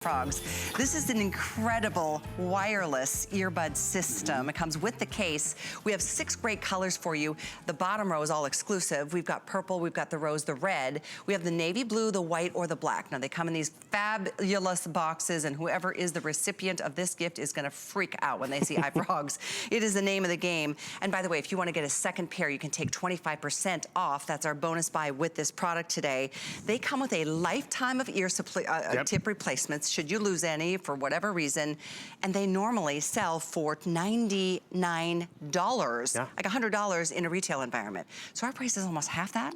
iFrogz. This is an incredible wireless earbud system. It comes with the case. We have 6 great colors for you. The bottom row is all exclusive. We've got purple, we've got the rose, the red. We have the navy blue, the white, or the black. Now they come in these fabulous boxes, and whoever is the recipient of this gift is gonna freak out when they see iFrogz. It is the name of the game. And by the way, if you wanna get a second pair, you can take 25% off. That's our bonus buy with this product today. They come with a lifetime of ear tip replacements, should you lose any for whatever reason, and they normally sell for $99, like $100 in a retail environment. So our price is almost half that.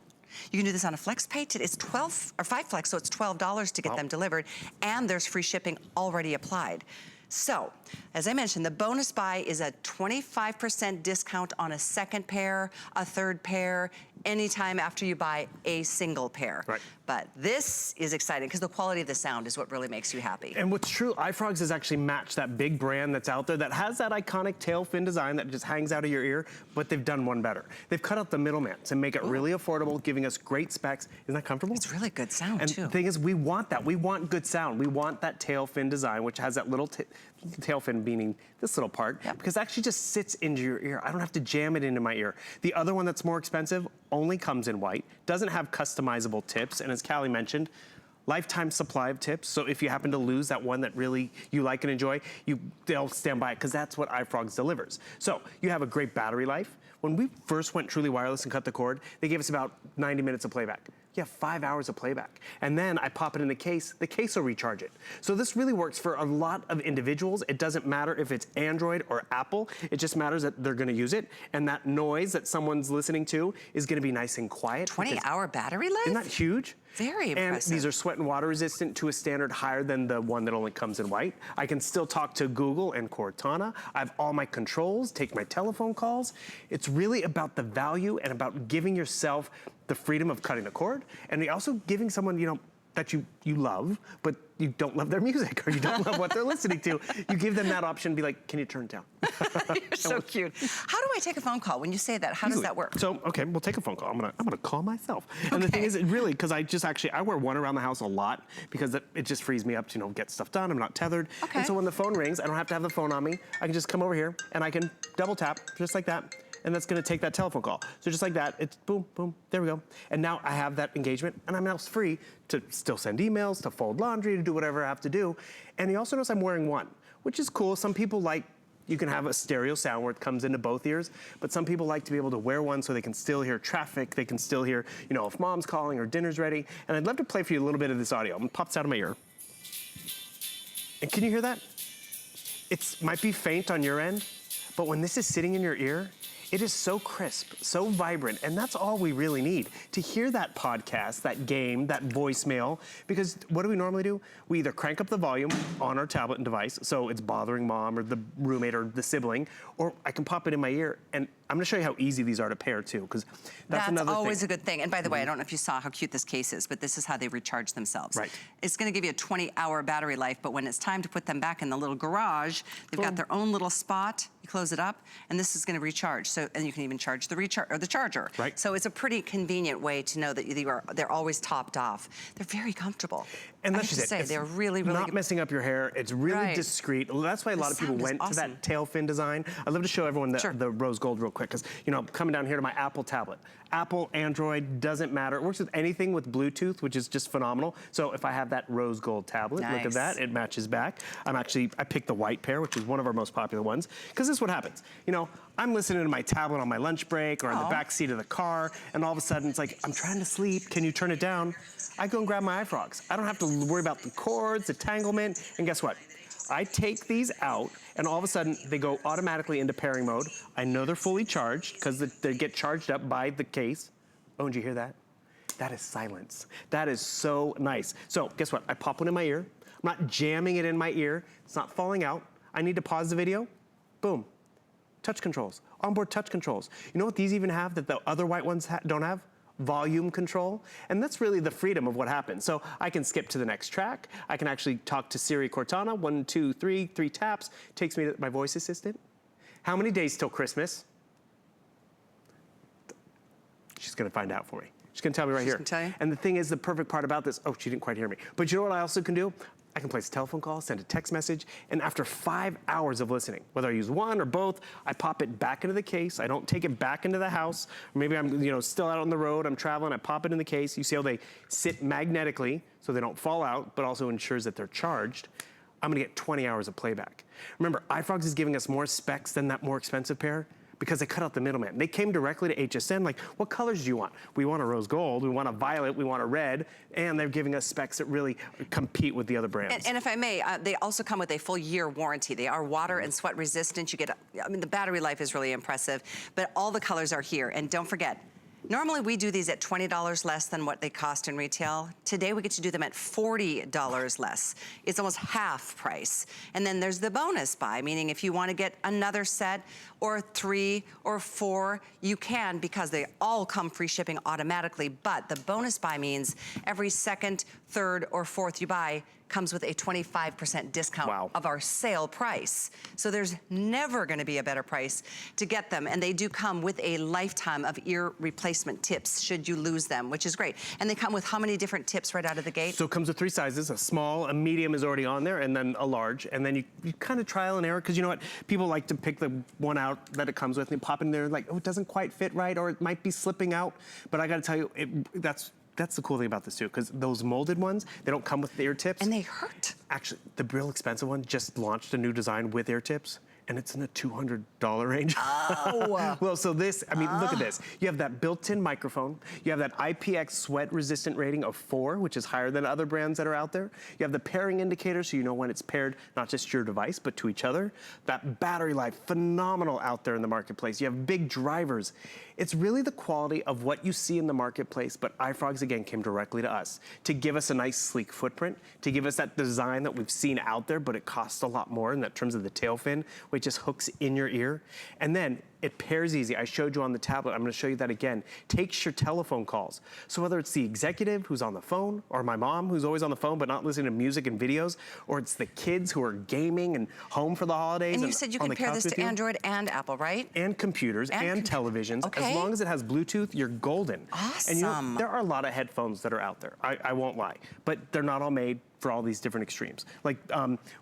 You can do this on a flex pay. It's 12 or 5 flex, so it's $12 to get them delivered, and there's free shipping already applied. So, as I mentioned, the bonus buy is a 25% discount on a second pair, a third pair, anytime after you buy a single pair. Right. But this is exciting because the quality of the sound is what really makes you happy. And what's true, iFrogz has actually matched that big brand that's out there that has that iconic tail fin design that just hangs out of your ear, but they've done one better. They've cut out the middleman to make it really affordable, giving us great specs. Isn't that comfortable? It's really good sound, too. And the thing is, we want that. We want good sound. We want that tail fin design, which has that little tail fin, meaning this little part, because it actually just sits into your ear. I don't have to jam it into my ear. The other one that's more expensive only comes in white, doesn't have customizable tips, and as Callie mentioned, lifetime supply of tips. So if you happen to lose that one that really you like and enjoy, they'll stand by it, because that's what iFrogz delivers. So you have a great battery life. When we first went truly wireless and cut the cord, they gave us about 90 minutes of playback. You have 5 hours of playback. And then I pop it in the case will recharge it. So this really works for a lot of individuals. It doesn't matter if it's Android or Apple, it just matters that they're gonna use it, and that noise that someone's listening to is gonna be nice and quiet. 20-hour battery life? Isn't that huge? Very impressive. And these are sweat and water resistant to a standard higher than the one that only comes in white. I can still talk to Google and Cortana. I have all my controls, take my telephone calls. It's really about the value and about giving yourself the freedom of cutting the cord, and also giving someone, you know, that you love, but you don't love their music or you don't love what they're listening to. You give them that option, be like, can you turn it down? You're so cute. How do I take a phone call when you say that? How does that work? So, okay, we'll take a phone call. I'm gonna call myself. And the thing is, really, because I wear one around the house a lot because it just frees me up to, get stuff done. I'm not tethered. And so when the phone rings, I don't have to have the phone on me. I can just come over here and I can double tap, just like that. And that's gonna take that telephone call. So just like that, it's boom, boom, there we go. And now I have that engagement, and I'm now free to still send emails, to fold laundry, to do whatever I have to do. And you also notice I'm wearing one, which is cool. Some people like, you can have a stereo sound where it comes into both ears, but some people like to be able to wear one so they can still hear traffic, they can still hear, if mom's calling or dinner's ready. And I'd love to play for you a little bit of this audio. It pops out of my ear. And can you hear that? It might be faint on your end, but when this is sitting in your ear, it is so crisp, so vibrant, and that's all we really need. To hear that podcast, that game, that voicemail, because what do we normally do? We either crank up the volume on our tablet and device, so it's bothering mom or the roommate or the sibling, or I can pop it in my ear, and I'm gonna show you how easy these are to pair too, because that's another thing. Always a good thing. And by the way, I don't know if you saw how cute this case is, but this is how they recharge themselves. Right. It's gonna give you a 20-hour battery life, but when it's time to put them back in the little garage, they've got their own little spot. You close it up, and this is gonna recharge. So, and you can even charge the charger. Right. So it's a pretty convenient way to know that they're always topped off. They're very comfortable. And I that's have just to say, they're really, really not good. messing up your hair. It's really discreet. That's why a lot of people went to that tail fin design. I'd love to show everyone the rose gold real quick, because coming down here to my Apple tablet. Apple, Android, doesn't matter. It works with anything with Bluetooth, which is just phenomenal. So if I have that rose gold tablet, look at that, it matches back. I picked the white pair, which is one of our most popular ones, because this is what happens. I'm listening to my tablet on my lunch break or in the back seat of the car, and all of a sudden it's like, I'm trying to sleep, can you turn it down? I go and grab my iFrogz. I don't have to worry about the cords, entanglement, and guess what? I take these out, and all of a sudden, they go automatically into pairing mode. I know they're fully charged, because they get charged up by the case. Oh, did you hear that? That is silence. That is so nice. So, guess what? I pop one in my ear. I'm not jamming it in my ear. It's not falling out. I need to pause the video. Boom. Touch controls. Onboard touch controls. You know what these even have that the other white ones don't have? Volume control, and that's really the freedom of what happens. So I can skip to the next track. I can actually talk to Siri Cortana, 1, 2, 3 taps, takes me to my voice assistant. How many days till Christmas? She's gonna find out for me. She's gonna tell me right here. She's gonna tell you? And the thing is, the perfect part about this, oh, she didn't quite hear me. But you know what I also can do? I can place a telephone call, send a text message, and after 5 hours of listening, whether I use one or both, I pop it back into the case. I don't take it back into the house. Or maybe I'm still out on the road, I'm traveling, I pop it in the case. You see how they sit magnetically so they don't fall out, but also ensures that they're charged. I'm gonna get 20 hours of playback. Remember, iFrogz is giving us more specs than that more expensive pair because they cut out the middleman. They came directly to HSN, like, what colors do you want? We want a rose gold, we want a violet, we want a red, and they're giving us specs that really compete with the other brands. And if I may, they also come with a full year warranty. They are water and sweat resistant. You get, I mean, the battery life is really impressive, but all the colors are here. And don't forget, normally we do these at $20 less than what they cost in retail. Today we get to do them at $40 less. It's almost half price. And then there's the bonus buy, meaning if you want to get another set or 3 or 4, you can, because they all come free shipping automatically. But the bonus buy means every second, third, or fourth you buy comes with a 25% discount of our sale price. So there's never gonna be a better price to get them. And they do come with a lifetime of ear replacement tips should you lose them, which is great. And they come with how many different tips right out of the gate? So it comes with 3 sizes, a small, a medium is already on there, and then a large. And then you kind of trial and error, because you know what? People like to pick the one out that it comes with and pop in there like, oh, it doesn't quite fit right, or it might be slipping out. But I gotta tell you, that's the cool thing about this too, because those molded ones, they don't come with the ear tips. And they hurt. Actually, the real expensive one just launched a new design with ear tips, and it's in the $200 range. Oh. Well, so this, I mean, look at this. You have that built-in microphone. You have that IPX sweat resistant rating of 4, which is higher than other brands that are out there. You have the pairing indicator, so you know when it's paired, not just to your device, but to each other. That battery life, phenomenal out there in the marketplace. You have big drivers. It's really the quality of what you see in the marketplace, but iFrogz, again, came directly to us to give us a nice, sleek footprint, to give us that design that we've seen out there, but it costs a lot more in that terms of the tail fin, which just hooks in your ear. And then it pairs easy. I showed you on the tablet. I'm gonna show you that again. Takes your telephone calls. So whether it's the executive who's on the phone, or my mom who's always on the phone but not listening to music and videos, or it's the kids who are gaming and home for the holidays. And you said you can pair this to Android and Apple, right? And computers and televisions. Okay. As long as it has Bluetooth, you're golden. Awesome. And you know, there are a lot of headphones that are out there. I won't lie, but they're not all made for all these different extremes. Like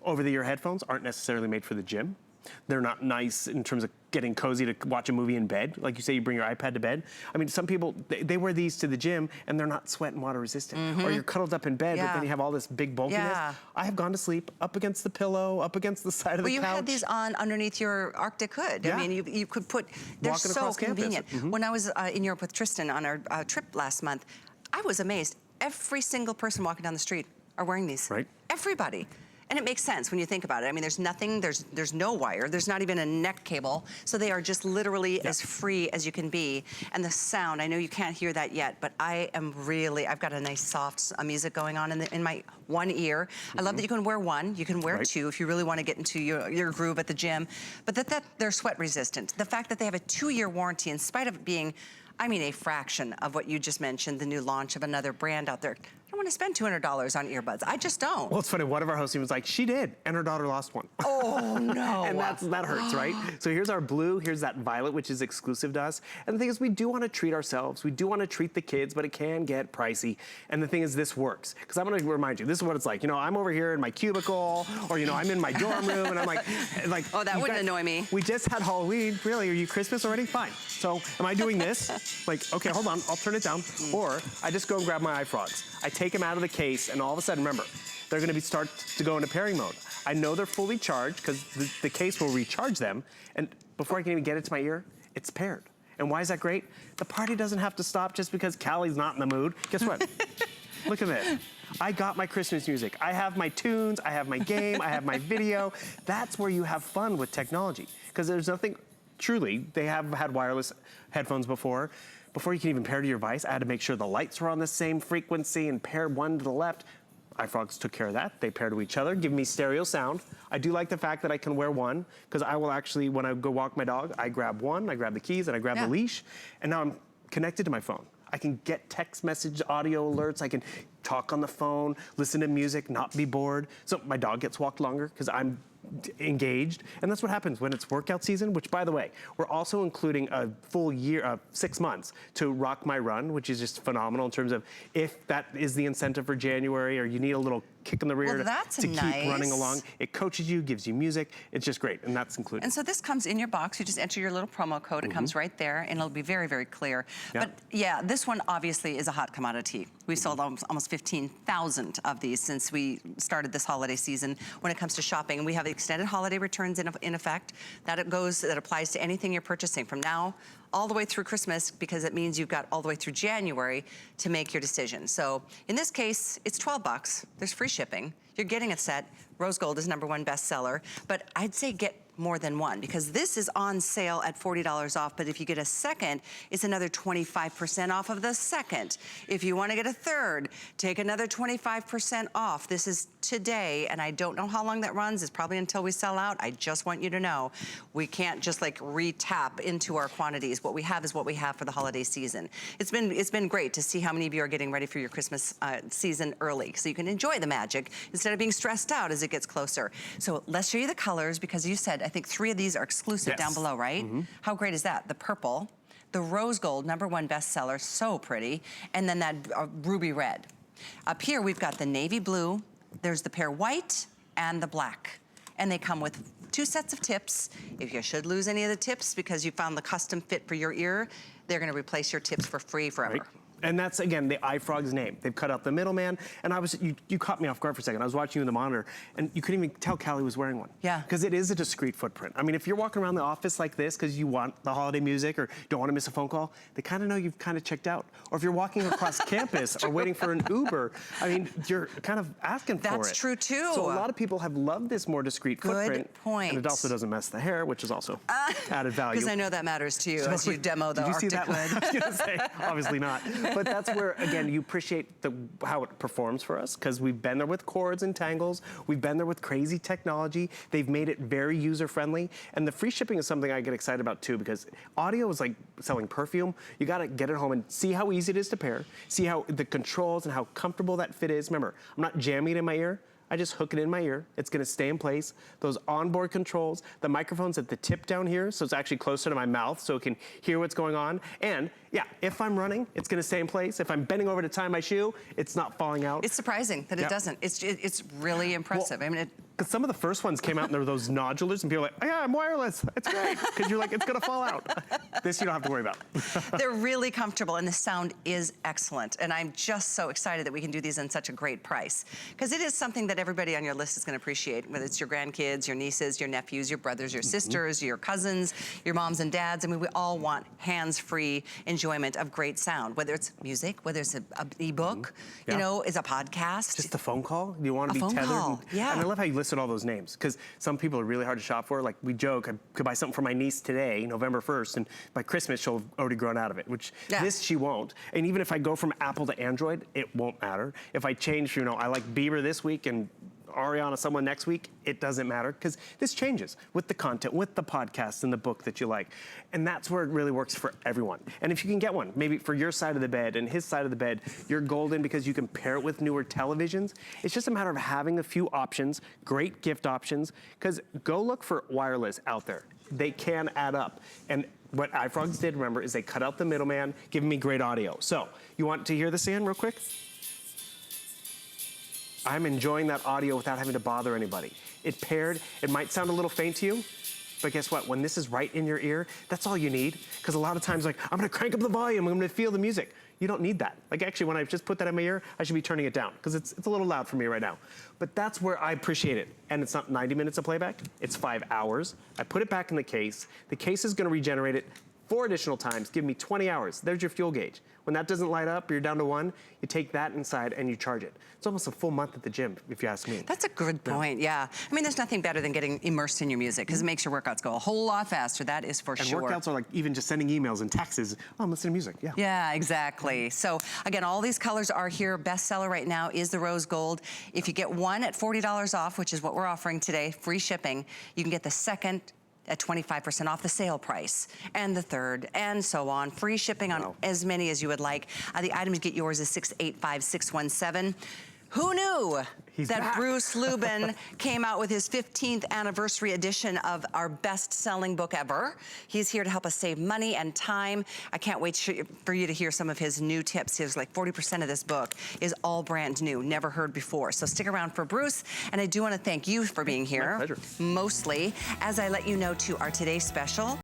over-the-ear headphones aren't necessarily made for the gym. They're not nice in terms of getting cozy to watch a movie in bed. Like you say, you bring your iPad to bed. I mean, some people, they wear these to the gym and they're not sweat and water resistant. Or you're cuddled up in bed, but then you have all this big bulkiness. I have gone to sleep up against the pillow, up against the side of the couch. Well, you had these on underneath your Arctic hood. I mean, you could put, they're so convenient. When I was in Europe with Tristan on our trip last month, I was amazed. Every single person walking down the street are wearing these. Right. Everybody. And it makes sense when you think about it. I mean, there's nothing, there's no wire, there's not even a neck cable, so they are just literally as free as you can be. And the sound, I know you can't hear that yet, but I am really, I've got a nice soft music going on in my one ear. I love that you can wear one, you can wear 2 if you really want to get into your groove at the gym, but that they're sweat resistant. The fact that they have a 2-year warranty in spite of it being, I mean, a fraction of what you just mentioned, the new launch of another brand out there. I don't want to spend $200 on earbuds. I just don't. Well, it's funny. One of our hosts was like, she did, and her daughter lost one. Oh, no. And that hurts, right? So here's our blue. Here's that violet, which is exclusive to us. And the thing is, we do want to treat ourselves. We do want to treat the kids, but it can get pricey. And the thing is, this works. Because I'm going to remind you, this is what it's like. You know, I'm over here in my cubicle, or, you know, I'm in my dorm room, and I'm like oh, that wouldn't annoy me. We just had Halloween. Really? Are you Christmas already? Fine. So am I doing this? Like, okay, hold on. I'll turn it down. Or I just go and grab my iFrogz. I take them out of the case, and all of a sudden, remember, they're gonna start to go into pairing mode. I know they're fully charged because the case will recharge them, and before I can even get it to my ear, it's paired. And why is that great? The party doesn't have to stop just because Callie's not in the mood. Guess what? Look at this. I got my Christmas music. I have my tunes, I have my game, I have my video. That's where you have fun with technology, because there's nothing, truly, they have had wireless headphones before. Before you can even pair to your device, I had to make sure the lights were on the same frequency and pair one to the left. iFrogz took care of that. They pair to each other, give me stereo sound. I do like the fact that I can wear one, because I will actually, when I go walk my dog, I grab one, I grab the keys, and I grab the leash, and now I'm connected to my phone. I can get text message audio alerts. I can talk on the phone, listen to music, not be bored. So my dog gets walked longer because I'm engaged. And that's what happens when it's workout season, which, by the way, we're also including a full year, 6 months to Rock My Run, which is just phenomenal in terms of if that is the incentive for January or you need a little kick in the rear to keep running along. It coaches you, gives you music. It's just great, and that's included. And so this comes in your box. You just enter your little promo code. It comes right there, and it'll be very, very clear. But yeah, this one obviously is a hot commodity. We've sold almost 15,000 of these since we started this holiday season when it comes to shopping. And we have extended holiday returns in effect. That applies to anything you're purchasing from now all the way through Christmas, because it means you've got all the way through January to make your decision. So in this case, it's 12 bucks. There's free shipping. You're getting a set. Rose Gold is #1 bestseller, but I'd say get more than one, because this is on sale at $40 off, but if you get a second, it's another 25% off of the second. If you want to get a third, take another 25% off. This is today, and I don't know how long that runs. It's probably until we sell out. I just want you to know we can't just like re-tap into our quantities. What we have is what we have for the holiday season. It's been great to see how many of you are getting ready for your Christmas season early, so you can enjoy the magic instead of being stressed out as it gets closer. So let's show you the colors, because you said, I think 3 of these are exclusive down below, right? How great is that? The purple, the rose gold, #1 bestseller, so pretty, and then that ruby red. Up here, we've got the navy blue, there's the pair white and the black. And they come with 2 sets of tips. If you should lose any of the tips because you found the custom fit for your ear, they're gonna replace your tips for free forever. Right. And that's, again, the iFrogz name. They've cut out the middleman. And you caught me off guard for a second. I was watching you in the monitor, and you couldn't even tell Callie was wearing one. Yeah. Because it is a discreet footprint. I mean, if you're walking around the office like this because you want the holiday music or don't want to miss a phone call, they kind of know you've kind of checked out. Or if you're walking across campus or waiting for an Uber, I mean, you're kind of asking for it. That's true, too. So a lot of people have loved this more discreet footprint. Good point. And it also doesn't mess the hair, which is also added value. Because I know that matters to you as you demo the Arctic hood. I was going to say, obviously not. But that's where, again, you appreciate how it performs for us, because we've been there with cords and tangles. We've been there with crazy technology. They've made it very user-friendly. And the free shipping is something I get excited about, too, because audio is like selling perfume. You got to get it home and see how easy it is to pair, see how the controls and how comfortable that fit is. Remember, I'm not jamming it in my ear. I just hook it in my ear. It's gonna stay in place. Those onboard controls, the microphone's at the tip down here, so it's actually closer to my mouth so it can hear what's going on. And yeah, if I'm running, it's gonna stay in place. If I'm bending over to tie my shoe, it's not falling out. It's surprising that it doesn't. It's really impressive. Well, I mean, because some of the first ones came out and there were those nodulars and people were like, oh yeah, I'm wireless. It's great. Because you're like, it's gonna fall out. This you don't have to worry about. They're really comfortable and the sound is excellent. And I'm just so excited that we can do these in such a great price. Because it is something that everybody on your list is gonna appreciate, whether it's your grandkids, your nieces, your nephews, your brothers, your sisters, your cousins, your moms and dads. I mean, we all want hands-free enjoyment of great sound, whether it's music, whether it's an ebook, you know, is a podcast. Just a phone call. You want to be tethered. And I love how you listed all those names, because some people are really hard to shop for. Like we joke, I could buy something for my niece today, November 1st, and by Christmas she'll have already grown out of it, which this she won't. And even if I go from Apple to Android, it won't matter. If I change, you know, I like Bieber this week and Ariana someone next week, it doesn't matter, because this changes with the content, with the podcast and the book that you like. And that's where it really works for everyone. And if you can get one, maybe for your side of the bed and his side of the bed, you're golden because you can pair it with newer televisions. It's just a matter of having a few options, great gift options, because go look for wireless out there. They can add up. And what iFrogz did, remember, is they cut out the middleman, giving me great audio. So you want to hear this again real quick? I'm enjoying that audio without having to bother anybody. It paired, it might sound a little faint to you, but guess what? When this is right in your ear, that's all you need. Because a lot of times, like, I'm gonna crank up the volume, I'm gonna feel the music. You don't need that. Like actually, when I just put that in my ear, I should be turning it down, because it's a little loud for me right now. But that's where I appreciate it. And it's not 90 minutes of playback, it's 5 hours. I put it back in the case. The case is gonna regenerate it 4 additional times, give me 20 hours. There's your fuel gauge. When that doesn't light up, you're down to 1, you take that inside and you charge it. It's almost a full month at the gym, if you ask me. That's a good point, yeah. I mean, there's nothing better than getting immersed in your music, because it makes your workouts go a whole lot faster, that is for sure. And workouts are like even just sending emails and texts. Oh, I'm listening to music, yeah. Yeah, exactly. So again, all these colors are here. Bestseller right now is the rose gold. If you get one at $40 off, which is what we're offering today, free shipping, you can get the second at 25% off the sale price, and the third, and so on. Free shipping on as many as you would like. The items get yours is 685617. Who knew that Bruce Lubin came out with his 15th anniversary edition of our best-selling book ever. He's here to help us save money and time. I can't wait for you to hear some of his new tips. He has like 40% of this book is all brand new, never heard before. So stick around for Bruce, and I do want to thank you for being here. My pleasure. Mostly, as I let you know to our today's special.